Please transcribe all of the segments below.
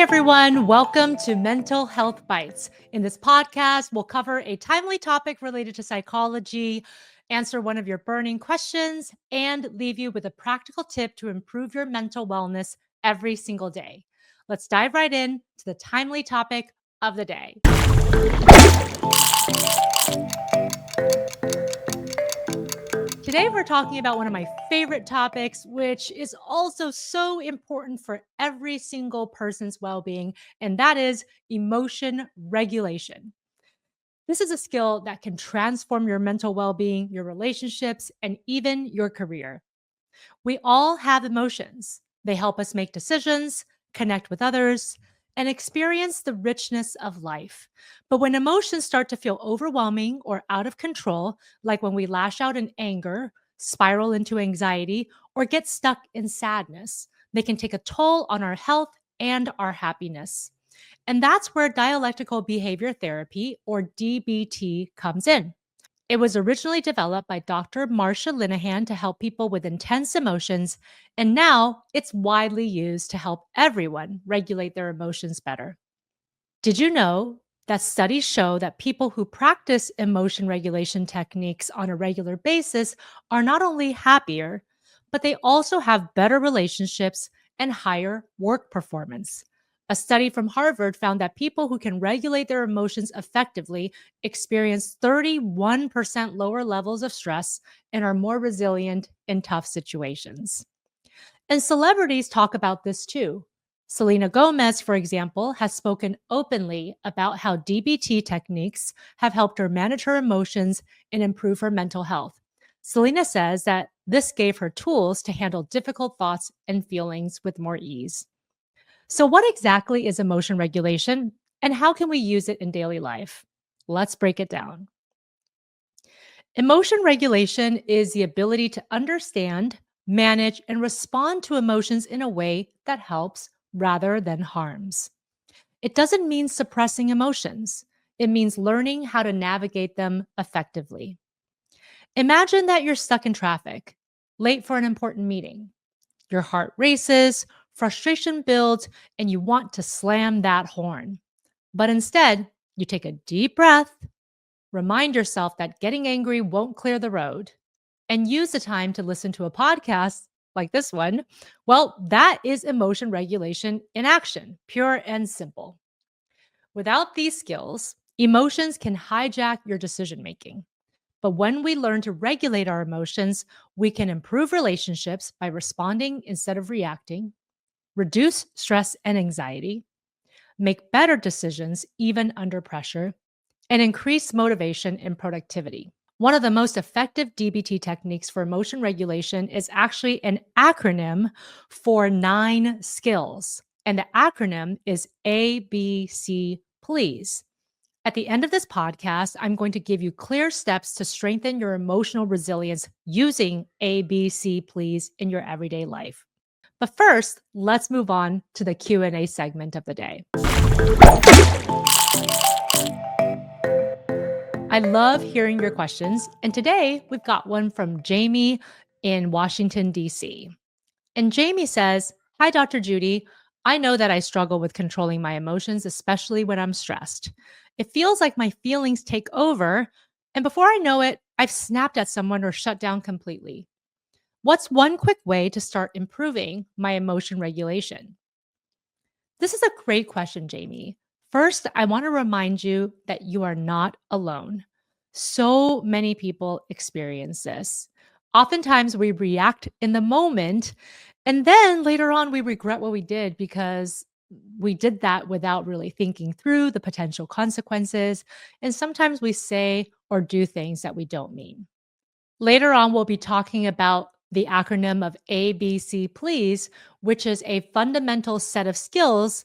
everyone. Welcome to Mental Health Bites. In this podcast, we'll cover a timely topic related to psychology, answer one of your burning questions, and leave you with a practical tip to improve your mental wellness every single day. Let's dive right in to the timely topic of the day. Today, we're talking about one of my favorite topics, which is also so important for every single person's well being, and that is emotion regulation. This is a skill that can transform your mental well being, your relationships, and even your career. We all have emotions, they help us make decisions, connect with others, and experience the richness of life. But when emotions start to feel overwhelming or out of control, like when we lash out in anger, spiral into anxiety, or get stuck in sadness, they can take a toll on our health and our happiness. And that's where dialectical behavior therapy, or DBT, comes in. It was originally developed by Dr. Marsha Linehan to help people with intense emotions, and now it's widely used to help everyone regulate their emotions better. Did you know that studies show that people who practice emotion regulation techniques on a regular basis are not only happier, but they also have better relationships and higher work performance? A study from Harvard found that people who can regulate their emotions effectively experience 31% lower levels of stress and are more resilient in tough situations. And celebrities talk about this too. Selena Gomez, for example, has spoken openly about how DBT techniques have helped her manage her emotions and improve her mental health. Selena says that this gave her tools to handle difficult thoughts and feelings with more ease. So, what exactly is emotion regulation and how can we use it in daily life? Let's break it down. Emotion regulation is the ability to understand, manage, and respond to emotions in a way that helps rather than harms. It doesn't mean suppressing emotions, it means learning how to navigate them effectively. Imagine that you're stuck in traffic, late for an important meeting. Your heart races, frustration builds, and you want to slam that horn. But instead, you take a deep breath, remind yourself that getting angry won't clear the road, and use the time to listen to a podcast like this one. Well, that is emotion regulation in action, pure and simple. Without these skills, emotions can hijack your decision making. But when we learn to regulate our emotions, we can improve relationships by responding instead of reacting, reduce stress and anxiety, make better decisions even under pressure, and increase motivation and productivity. One of the most effective DBT techniques for emotion regulation is actually an acronym for 9 skills. And the acronym is ABC, please. At the end of this podcast, I'm going to give you clear steps to strengthen your emotional resilience using ABC, please, in your everyday life. But first, let's move on to the Q&A segment of the day. I love hearing your questions, and today we've got one from Jamie in Washington, D.C. And Jamie says, "Hi, Dr. Judy. I know that I struggle with controlling my emotions, especially when I'm stressed. It feels like my feelings take over, and before I know it, I've snapped at someone or shut down completely. What's one quick way to start improving my emotion regulation?" This is a great question, Jamie. First, I want to remind you that you are not alone. So many people experience this. Oftentimes, we react in the moment, and then later on, we regret what we did because we did that without really thinking through the potential consequences. And sometimes we say or do things that we don't mean. Later on, we'll be talking about the acronym of ABC, please, which is a fundamental set of skills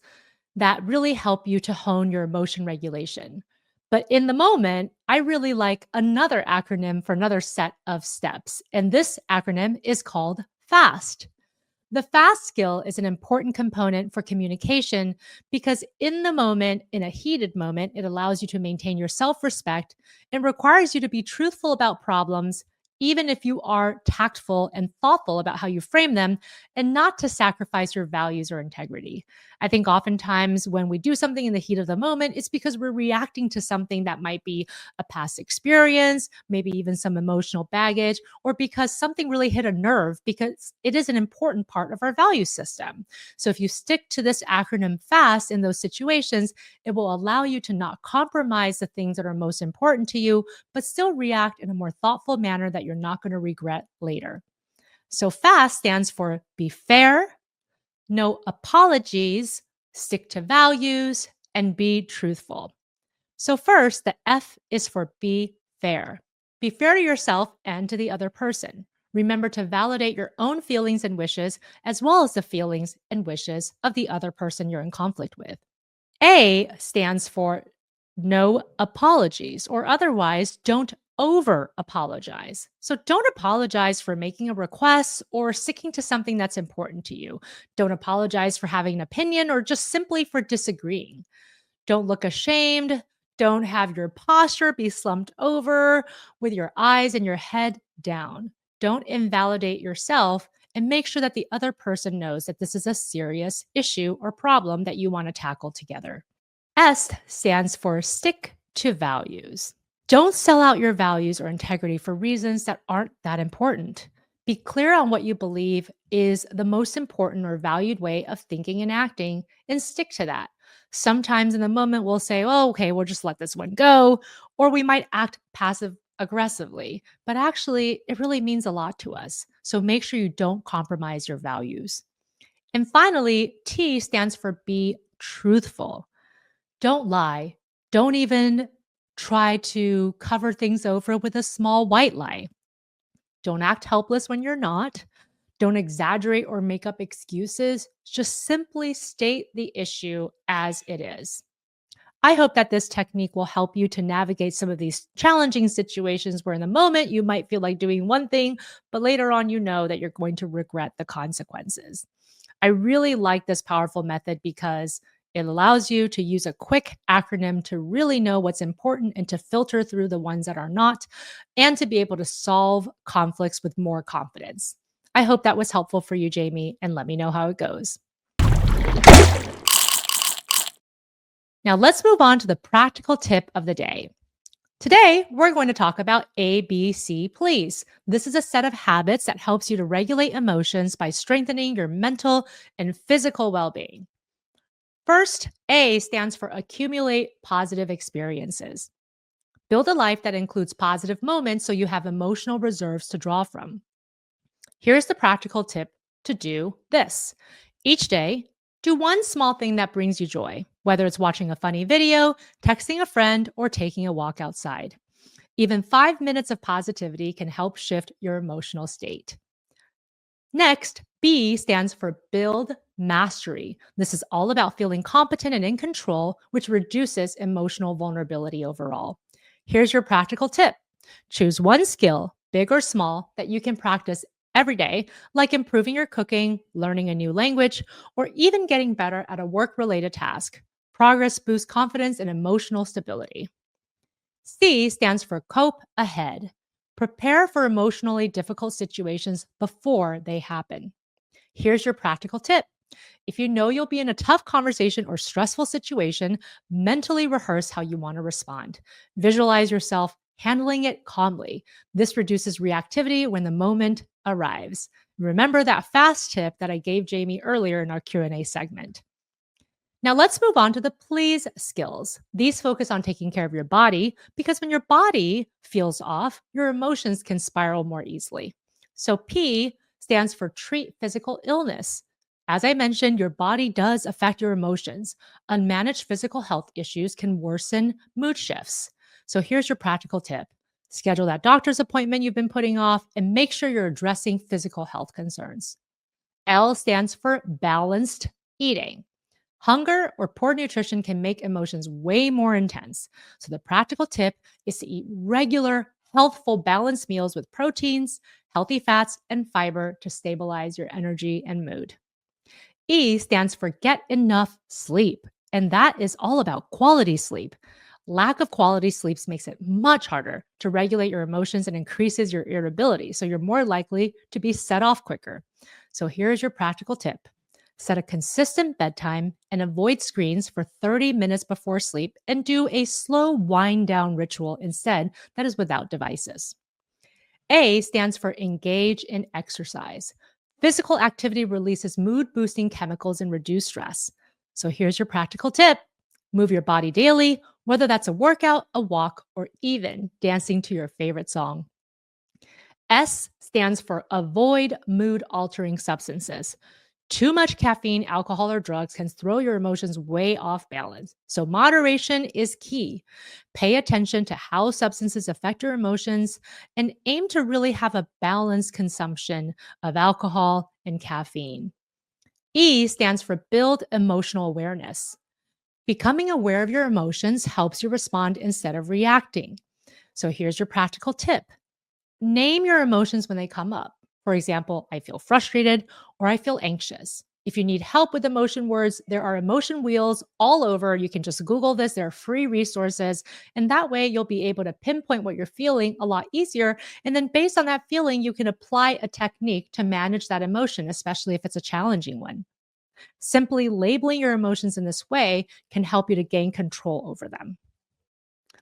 that really help you to hone your emotion regulation. But in the moment, I really like another acronym for another set of steps. And this acronym is called FAST. The FAST skill is an important component for communication because in the moment, in a heated moment, it allows you to maintain your self respect and requires you to be truthful about problems, even if you are tactful and thoughtful about how you frame them, and not to sacrifice your values or integrity. I think oftentimes when we do something in the heat of the moment, it's because we're reacting to something that might be a past experience, maybe even some emotional baggage, or because something really hit a nerve because it is an important part of our value system. So if you stick to this acronym FAST in those situations, it will allow you to not compromise the things that are most important to you, but still react in a more thoughtful manner that you're not going to regret later. So FAST stands for be fair, no apologies, stick to values, and be truthful. So, first, the F is for be fair. Be fair to yourself and to the other person. Remember to validate your own feelings and wishes, as well as the feelings and wishes of the other person you're in conflict with. A stands for no apologies, or otherwise, don't over apologize. So don't apologize for making a request or sticking to something that's important to you. Don't apologize for having an opinion or just simply for disagreeing. Don't look ashamed. Don't have your posture be slumped over with your eyes and your head down. Don't invalidate yourself, and make sure that the other person knows that this is a serious issue or problem that you want to tackle together. S stands for stick to values. Don't sell out your values or integrity for reasons that aren't that important. Be clear on what you believe is the most important or valued way of thinking and acting, and stick to that. Sometimes in the moment, we'll say, oh, okay, we'll just let this one go, or we might act passive aggressively, but actually, it really means a lot to us. So make sure you don't compromise your values. And finally, T stands for be truthful. Don't lie. Don't even try to cover things over with a small white lie. Don't act helpless when you're not. Don't exaggerate or make up excuses. Just simply state the issue as it is. I hope that this technique will help you to navigate some of these challenging situations where in the moment you might feel like doing one thing, but later on you know that you're going to regret the consequences. I really like this powerful method because it allows you to use a quick acronym to really know what's important and to filter through the ones that are not, and to be able to solve conflicts with more confidence. I hope that was helpful for you, Jamie, and let me know how it goes. Now, let's move on to the practical tip of the day. Today, we're going to talk about ABC Please. This is a set of habits that helps you to regulate emotions by strengthening your mental and physical well being. First, A stands for accumulate positive experiences. Build a life that includes positive moments so you have emotional reserves to draw from. Here's the practical tip to do this. Each day, do one small thing that brings you joy, whether it's watching a funny video, texting a friend, or taking a walk outside. Even 5 minutes of positivity can help shift your emotional state. Next, B stands for build mastery. This is all about feeling competent and in control, which reduces emotional vulnerability overall. Here's your practical tip. Choose one skill, big or small, that you can practice every day, like improving your cooking, learning a new language, or even getting better at a work-related task. Progress boosts confidence and emotional stability. C stands for cope ahead. Prepare for emotionally difficult situations before they happen. Here's your practical tip. If you know you'll be in a tough conversation or stressful situation, mentally rehearse how you want to respond. Visualize yourself handling it calmly. This reduces reactivity when the moment arrives. Remember that fast tip that I gave Jamie earlier in our Q&A segment. Now let's move on to the please skills. These focus on taking care of your body because when your body feels off, your emotions can spiral more easily. So P stands for treat physical illness. As I mentioned, your body does affect your emotions. Unmanaged physical health issues can worsen mood shifts. So here's your practical tip. Schedule that doctor's appointment you've been putting off and make sure you're addressing physical health concerns. L stands for balanced eating. Hunger or poor nutrition can make emotions way more intense. So, the practical tip is to eat regular, healthful, balanced meals with proteins, healthy fats, and fiber to stabilize your energy and mood. E stands for get enough sleep. And that is all about quality sleep. Lack of quality sleep makes it much harder to regulate your emotions and increases your irritability. So you're more likely to be set off quicker. So here's your practical tip: set a consistent bedtime and avoid screens for 30 minutes before sleep and do a slow wind down ritual instead that is without devices. A stands for engage in exercise. Physical activity releases mood boosting chemicals and reduce stress. So here's your practical tip: move your body daily, whether that's a workout, a walk, or even dancing to your favorite song. S stands for avoid mood altering substances. Too much caffeine, alcohol, or drugs can throw your emotions way off balance. So, moderation is key. Pay attention to how substances affect your emotions and aim to really have a balanced consumption of alcohol and caffeine. E stands for build emotional awareness. Becoming aware of your emotions helps you respond instead of reacting. So, here's your practical tip: name your emotions when they come up. For example, I feel frustrated or I feel anxious. If you need help with emotion words, there are emotion wheels all over. You can just Google this. There are free resources. And that way you'll be able to pinpoint what you're feeling a lot easier. And then based on that feeling, you can apply a technique to manage that emotion, especially if it's a challenging one. Simply labeling your emotions in this way can help you to gain control over them.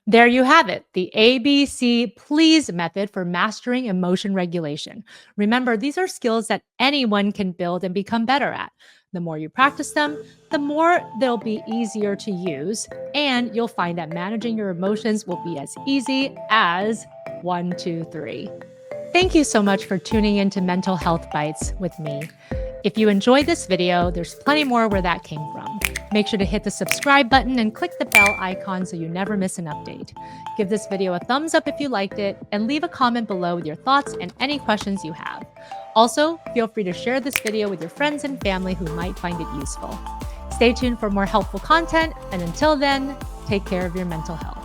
There you have it, the ABC please method for mastering emotion regulation. Remember, these are skills that anyone can build and become better at. The more you practice them, the more they'll be easier to use, and you'll find that managing your emotions will be as easy as 1, 2, 3. Thank you so much for tuning into Mental Health Bites with me. If you enjoyed this video, there's plenty more where that came from. Make sure to hit the subscribe button and click the bell icon so you never miss an update. Give this video a thumbs up if you liked it, and leave a comment below with your thoughts and any questions you have. Also, feel free to share this video with your friends and family who might find it useful. Stay tuned for more helpful content, and until then, take care of your mental health.